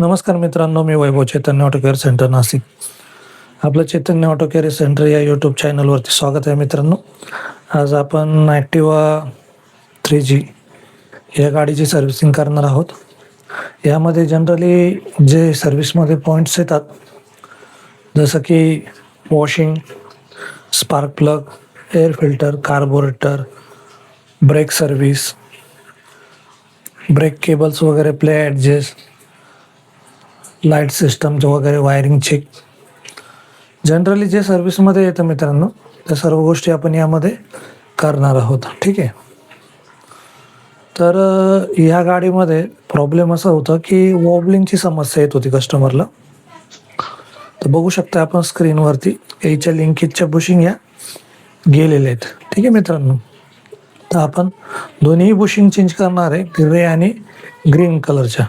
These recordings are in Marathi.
नमस्कार मित्रांनो, मी वैभव चैतन्य ऑटो केअर सेंटर नाशिक. आपलं चैतन्य ऑटो केअर सेंटर या यूट्यूब चॅनलवरती स्वागत आहे मित्रांनो. आज आपण ॲक्टिवा 3G या गाडीची सर्व्हिसिंग करणार आहोत. यामध्ये जनरली जे सर्व्हिसमध्ये पॉईंट्स येतात, जसं की washing, spark plug, air filter, carburettor, brake service, brake cables वगैरे, प्ले ॲडजस्ट, लाईट सिस्टमचं वगैरे, वायरिंग चेक, जनरली जे सर्व्हिसमध्ये येतं मित्रांनो, त्या सर्व गोष्टी आपण यामध्ये करणार आहोत. ठीक आहे. तर ह्या गाडीमध्ये प्रॉब्लेम असा होता की वॉबलिंगची समस्या येत होती कस्टमरला. तर बघू शकता आपण स्क्रीनवरती याच्या लिंकेजच्या बुशिंग या गेलेल्या आहेत. ठीक आहे मित्रांनो. तर आपण दोन्ही बुशिंग चेंज करणार आहे, ग्रे आणि ग्रीन कलरच्या.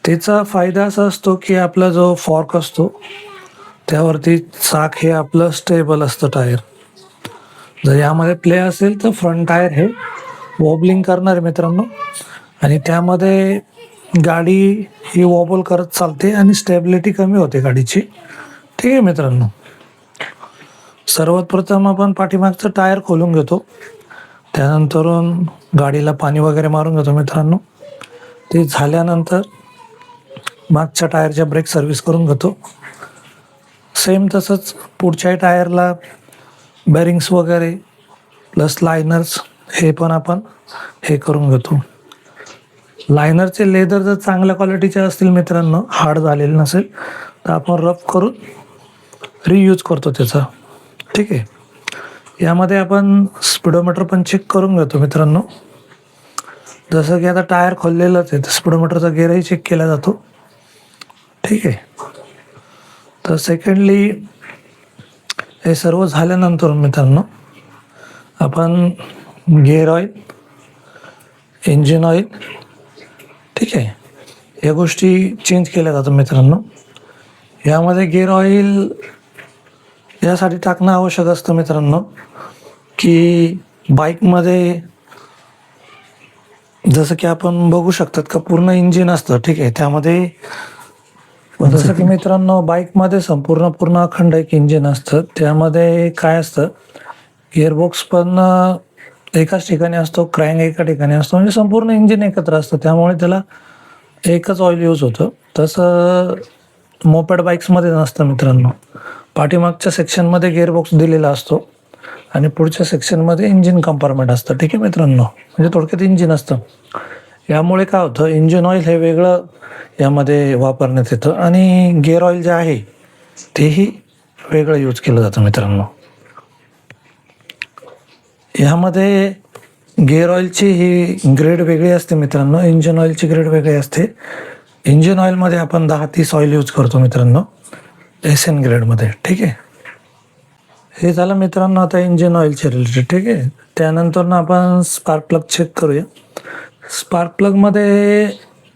त्याचा फायदा असा असतो की आपला जो फॉर्क असतो त्यावरती चाक हे आपलं स्टेबल असतं. टायर जर यामध्ये प्ले असेल तर फ्रंट टायर हे वॉबलिंग करणार आहे मित्रांनो, आणि त्यामध्ये गाडी ही वॉबल करत चालते आणि स्टेबिलिटी कमी होते गाडीची. ठीक आहे मित्रांनो. सर्वात प्रथम आपण पाठीमागचं टायर खोलून घेतो, त्यानंतर गाडीला पाणी वगैरे मारून घेतो मित्रांनो. ते झाल्यानंतर मागच्या टायरच्या ब्रेक सर्व्हिस करून घेतो. सेम तसंच पुढच्या टायरला बेरिंग्स वगैरे प्लस लायनर्स हे पण आपण हे करून घेतो. लायनरचे लेदर जर चांगल्या क्वालिटीचे असतील मित्रांनो, हार्ड झालेलं नसेल तर आपण रफ करून रियूज करतो त्याचा. ठीक आहे. यामध्ये आपण स्पीडोमीटर पण चेक करून घेतो मित्रांनो. जसं की आता टायर खोललेलंच आहे तर स्पीडोमीटरचा गेअरही चेक केला जातो. ठीक आहे. तर सेकंडली हे सर्व झाल्यानंतर मित्रांनो आपण गिअर ऑइल, इंजिन ऑइल, ठीक आहे, या गोष्टी चेंज केल्या जातात मित्रांनो. यामध्ये गिअर ऑइल यासाठी टाकणं आवश्यक असतं मित्रांनो की बाईकमध्ये जसं की आपण बघू शकतात का पूर्ण इंजिन असतं. ठीक आहे. त्यामध्ये जसं की मित्रांनो बाईकमध्ये पूर्ण अखंड एक इंजिन असतं. त्यामध्ये काय असतं, गिअरबॉक्स पण एकाच ठिकाणी असतो, क्रँक एका ठिकाणी असतो, म्हणजे संपूर्ण इंजिन एकत्र असतं. त्यामुळे त्याला एकच ऑइल यूज होतं. तसं मोपेड बाईक्समध्ये नसतं मित्रांनो. पाठीमागच्या सेक्शनमध्ये गिअरबॉक्स दिलेला असतो आणि पुढच्या सेक्शनमध्ये इंजिन कंपार्टमेंट असतं. ठीक आहे मित्रांनो. म्हणजे थोडक्यात इंजिन असतं. यामुळे काय होतं, इंजिन ऑइल हे वेगळं यामध्ये वापरण्यात येतं आणि गिअर ऑइल जे आहे तेही वेगळं यूज केलं जातं मित्रांनो. ह्यामध्ये गिअर ऑइलची ही ग्रेड वेगळी असते मित्रांनो, इंजिन ऑइलची ग्रेड वेगळी असते. इंजिन ऑइलमध्ये आपण 10-30 ऑइल यूज करतो मित्रांनो, SN ग्रेडमध्ये. ठीक आहे. हे झालं मित्रांनो आता इंजिन ऑइलचे रिलेटेड. ठीक आहे. त्यानंतर ना आपण स्पार्क प्लग चेक करूया. स्पार्क प्लगमध्ये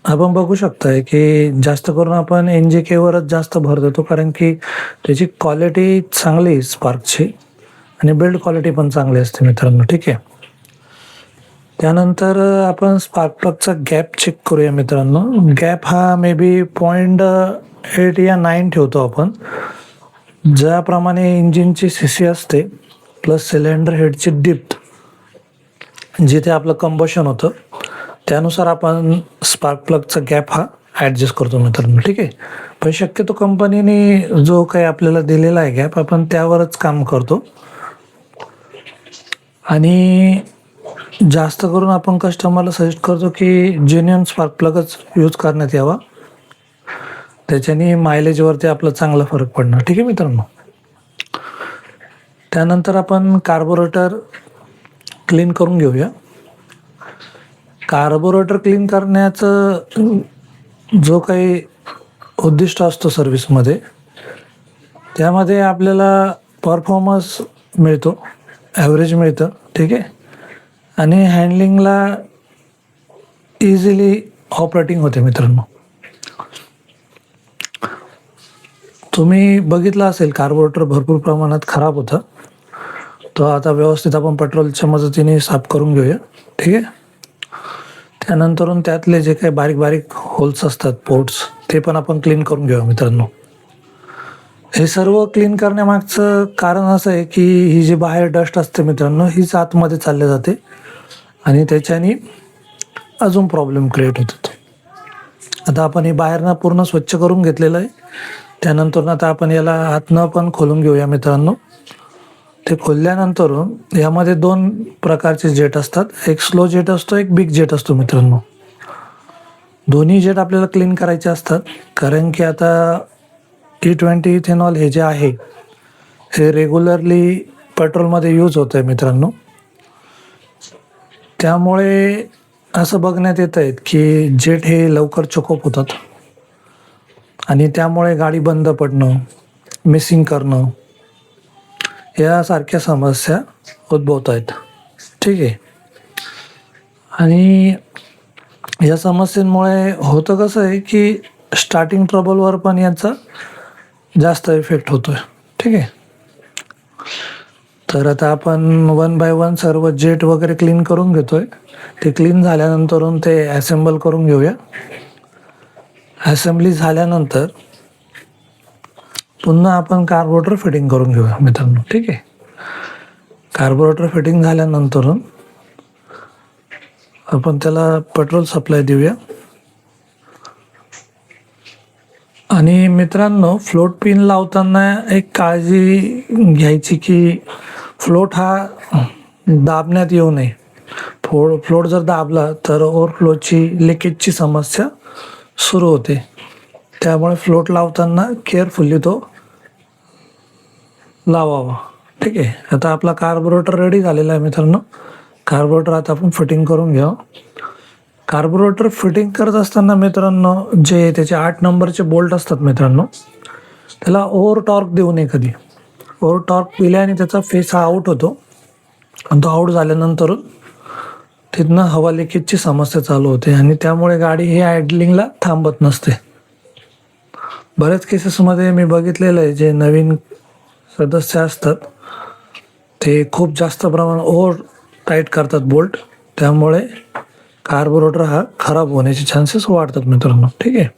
आपण बघू शकताय की जास्त करून आपण NGKवरच जास्त भर देतो, कारण की त्याची क्वालिटी चांगली स्पार्कची आणि बिल्ड क्वालिटी पण चांगली असते मित्रांनो. ठीक आहे. त्यानंतर आपण स्पार्क प्लगचा गॅप चेक करूया मित्रांनो. गॅप हा मे बी 0.8 या 9 ठेवतो आपण. ज्याप्रमाणे इंजिनची CC असते प्लस सिलेंडर हेडची डिप्थ, जिथे आपलं कंबशन होतं, त्यानुसार आपण स्पार्क प्लगचा गॅप हा ॲडजस्ट करतो मित्रांनो. ठीक आहे. पण शक्यतो कंपनीने जो काही आपल्याला दिलेला आहे गॅप, आपण त्यावरच काम करतो आणि जास्त करून आपण कस्टमरला सजेस्ट करतो की जेन्युइन स्पार्क प्लगच यूज करण्यात यावा. त्याच्याने मायलेजवरती आपला चांगला फरक पडणार. ठीक आहे मित्रांनो. त्यानंतर आपण कार्बोरेटर क्लीन करून घेऊया. कार्बोरेटर क्लीन करण्याचं जो काही उद्दिष्ट असतो सर्व्हिसमध्ये, त्यामध्ये आपल्याला परफॉर्मन्स मिळतो, ॲव्हरेज मिळतं. ठीक आहे. आणि हँडलिंगला इझिली ऑपरेटिंग होते मित्रांनो. तुम्ही बघितलं असेल कार्बोरेटर भरपूर प्रमाणात खराब होतं. तो आता व्यवस्थित आपण पेट्रोलच्या मदतीने साफ करून घेऊया. ठीक आहे. त्यानंतरून त्यातले जे काही बारीक बारीक होल्स असतात पोर्ट्स ते पण आपण क्लीन करून घेऊया मित्रांनो. हे सर्व क्लीन करण्यामागचं कारण असं आहे की ही जी बाहेर डस्ट असते मित्रांनो हीच आतमध्ये चालली जाते आणि त्याच्याने अजून प्रॉब्लेम क्रिएट होतात. आता आपण हे बाहेरनं पूर्ण स्वच्छ करून घेतलेलं आहे. त्यानंतर आता आपण याला आतनं पण खोलून घेऊया मित्रांनो. ते खोलल्यानंतर यामध्ये 2 प्रकारचे जेट असतात. एक स्लो जेट असतो, एक बिग जेट असतो मित्रांनो. दोन्ही जेट आपल्याला क्लीन करायचे असतात कारण की आता T20 इथेनॉल हे जे आहे हे रेग्युलरली पेट्रोलमध्ये यूज होतं आहे मित्रांनो. त्यामुळे असं बघण्यात येत आहे की जेट हे लवकर चोकअप होतात आणि त्यामुळे गाडी बंद पडणं, मिसिंग करणं यासारख्या समस्या उद्भवत आहेत. ठीक आहे. आणि या समस्यांमुळे होतं कसं आहे की स्टार्टिंग ट्रबलवर पण याचा जास्त इफेक्ट होतो आहे. ठीक आहे. तर आता आपण 1 बाय 1 सर्व जेट वगैरे क्लीन करून घेतो आहे. ते क्लीन झाल्यानंतर ते ॲसेंबल करून घेऊया. असेंबली झाल्यानंतर पुन्हा आपण कार्बोरेटर फिटिंग करून घेऊया मित्रांनो. ठीक आहे. कार्बोरेटर फिटिंग झाल्यानंतर आपण त्याला पेट्रोल सप्लाय देऊया. आणि मित्रांनो फ्लोट पिन लावताना एक काळजी घ्यायची की फ्लोट हा दाबण्यात येऊ नये. फ्लोट जर दाबला तर ओव्हरफ्लोची लिकेजची समस्या सुरू होते. त्यामुळे फ्लोट लावताना केअरफुली तो लावावा. ठीक आहे. आता आपला कार्बोरेटर रेडी झालेला आहे मित्रांनो. कार्बोरेटर आता आपण फिटिंग करून घ्या. कार्बोरेटर फिटिंग करत असताना मित्रांनो जे त्याचे 8 नंबरचे बोल्ट असतात मित्रांनो त्याला ओव्हर टॉर्क देऊ नये कधी. ओव्हर टॉर्क दिल्याने त्याचा फेस हा आऊट होतो आणि तो आऊट झाल्यानंतर तिथनं हवा लिकेजची समस्या चालू होते आणि त्यामुळे गाडी ही आयडलिंगला थांबत नसते. बऱ्याच केसेसमध्ये मी बघितलेलं आहे जे नवीन सदस्य असतात ते खूप जास्त प्रमाणात ओव्हर टाईट करतात बोल्ट. त्यामुळे कार्बोरेटर हा खराब होण्याचे चान्सेस वाढतात मित्रांनो. ठीक आहे.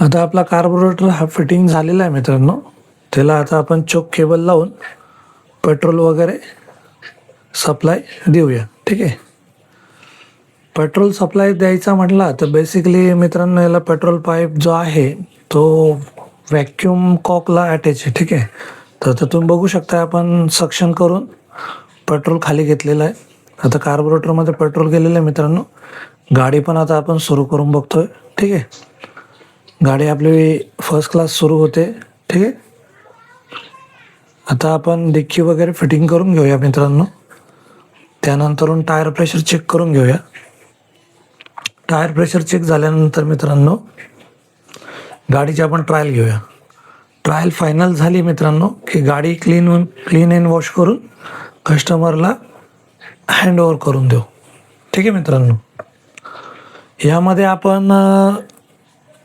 आता आपला कार्बोरेटर हा फिटिंग झालेला आहे मित्रांनो. त्याला आता आपण चोक केबल लावून पेट्रोल वगैरे सप्लाय देऊया. ठीक आहे. पेट्रोल सप्लाय द्यायचा म्हटला तर बेसिकली मित्रांनो याला पेट्रोल पाईप जो आहे तो व्हॅक्यूम कॉकला अटॅच आहे. ठीक आहे. तर तुम्ही बघू शकता आपण सक्शन करून पेट्रोल खाली घेतलेलं आहे. आता कार्बोरेटरमध्ये पेट्रोल गेलेलं आहे मित्रांनो. गाडी पण आता आपण सुरू करून बघतोय. ठीक आहे. गाडी आपली फर्स्ट क्लास सुरू होते. ठीक आहे. आता आपण डिक्की वगैरे फिटिंग करून घेऊया मित्रांनो. त्यानंतर टायर प्रेशर चेक करून घेऊया. टायर प्रेशर चेक झाल्यानंतर मित्रांनो गाडीची आपण ट्रायल घेऊया. ट्रायल फायनल झाली मित्रांनो की गाडी क्लीन अँड वॉश करून कस्टमरला हँडओव्हर करून देऊ. ठीक आहे मित्रांनो. यामध्ये आपण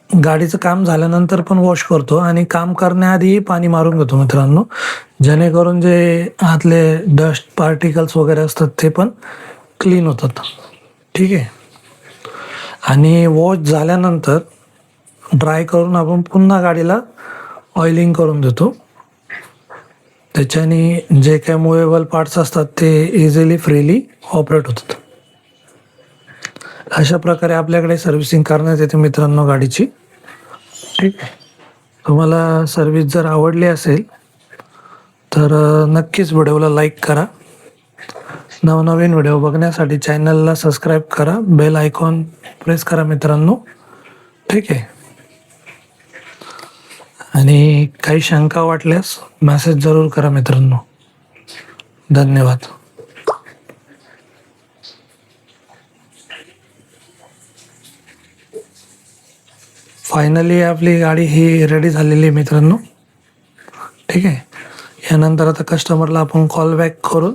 गाडीचं काम झाल्यानंतर पण वॉश करतो आणि काम करण्याआधीही पाणी मारून घेतो मित्रांनो, जेणेकरून जे आतले डस्ट पार्टिकल्स वगैरे असतात ते पण क्लीन होतात. ठीक आहे. आणि वॉश झाल्यानंतर ड्राय करून आपण पुन्हा गाडीला ऑइलिंग करून देतो. त्याच्याने जे काही मुव्हेबल पार्ट्स असतात ते इझिली फ्रीली ऑपरेट होतात. अशा प्रकारे आपल्याकडे सर्व्हिसिंग करण्यात येते मित्रांनो गाडीची. ठीक आहे. तुम्हाला सर्व्हिस जर आवडली असेल तर नक्कीच व्हिडिओला लाईक करा. नवनवीन व्हिडिओ बघण्यासाठी चॅनलला सबस्क्राईब करा. बेल आयकॉन प्रेस करा मित्रांनो. ठीक आहे. आणि काही शंका वाटल्यास मेसेज जरूर करा मित्रांनो. धन्यवाद. फायनली आपली गाडी ही रेडी झालेली आहे मित्रांनो. ठीक आहे. यानंतर आता कस्टमरला आपण कॉल बॅक करून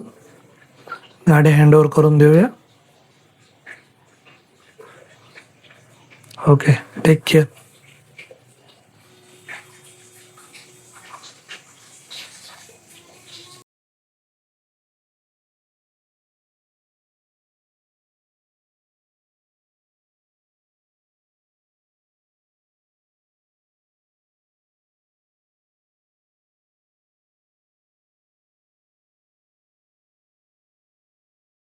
गाडी हँडओव्हर करून देऊया. ओके. Take care.